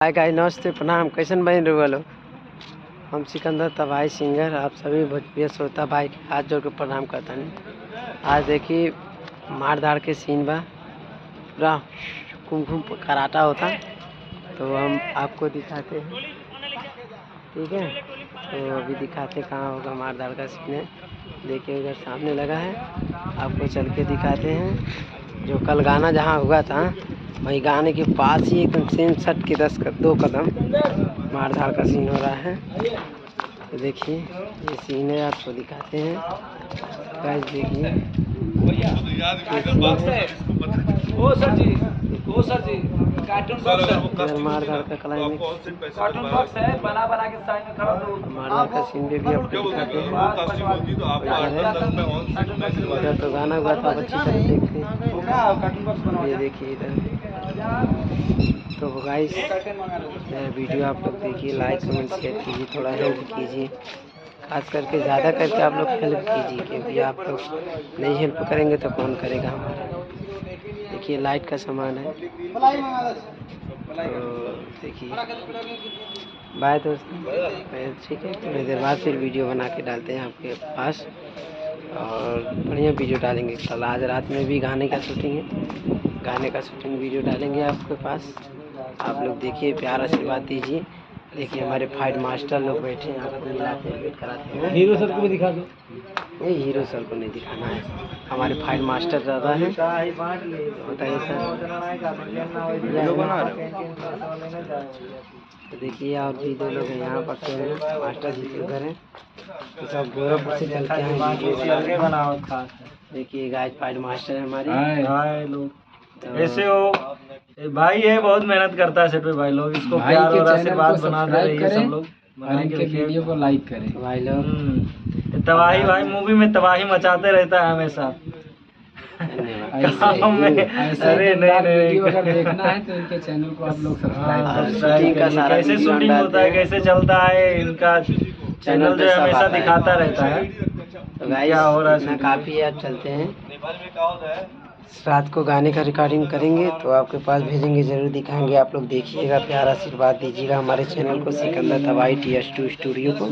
Hi guys, नमस्ते, प्रणाम। कैसन बन रहे वालो? हम सिकंदर तबाही सिंगर आप सभी भोजपुरी श्रोता भाई के हाथ जोड़ के प्रणाम करता नहीं। आज देखिए मारधाड़ के सीन बा, पूरा कुमकुम कराटा होता, तो हम आपको दिखाते हैं। ठीक है, तो अभी दिखाते कहाँ होगा मारधाड़ का सीन है। देखिए उधर सामने लगा है, आपको चल के दिखाते हैं। जो कल गाना जहाँ हुआ था वही गाने के पास ही एकदम सेम सट के 2 कदम मारधाड़ का सीन हो रहा है। तो देखिए ये सीन है, आपको दिखाते हैं। गाइस देखिए मारधाड़ का क्लाइमेक्स, मारधाड़ का सीन भी आपको दिखाते हैं। इधर तो गाना हुआ था, अच्छी तरह देखते हैं। ये देखिए इधर। तो गाइस वीडियो आप लोग देखिए, लाइक कमेंट शेयर कीजिए, थोड़ा हेल्प कीजिए। खास करके ज़्यादा करके आप लोग हेल्प कीजिए, क्योंकि आप लोग नहीं हेल्प करेंगे तो कौन करेगा हमारा। देखिए लाइट का सामान है। तो देखिए बाय दोस्तों, ठीक है, थोड़ी देर बाद फिर वीडियो बना के डालते हैं आपके पास, और बढ़िया वीडियो डालेंगे। कल आज रात में भी गाने का शूटिंग है, गाने का शूटिंग वीडियो डालेंगे आपके पास। आप लोग देखिए, प्यार आशीर्वाद दीजिए। देखिए हमारे फाइट मास्टर लोग बैठे हैं, आपको मिलाते हैं, वेट कराते हैं। हीरो सर को भी दिखा दो। नहीं, हीरो सर को नहीं दिखाना है, हमारे फाइट मास्टर ज़्यादा है। बताइए सर। तो देखिए और भी 2 लोग हैं यहाँ पर, तो मास्टर जी के उधर हैं, तो सब गोरखपुर से चल के हैं। देखिए गाइस फाइट मास्टर है हमारे। हाय लोग, ऐसे हो भाई, ये बहुत मेहनत करता है सेट पे भाई लोग, इसको प्यार और आशीर्वाद बनाते रहिए सब लोग। के वीडियो को लाइक करें भाई लोग। तबाही भाई मूवी में तबाही मचाते रहता है हमेशा। काम में अरे नहीं, अगर देखना है तो इनके चैनल को आप लोग शूटिंग का सारा कैसे शूटिंग होता है, कैसे चलता है इनका चैनल जो हमेशा दिखाता रहता है। तो गाइस इतना काफ़ी है, अब चलते हैं। रात को गाने का रिकॉर्डिंग करेंगे तो आपके पास भेजेंगे, ज़रूर दिखाएंगे। आप लोग देखिएगा, प्यार आशीर्वाद दीजिएगा हमारे चैनल को, सिकंदर तबाही TS2 स्टूडियो को।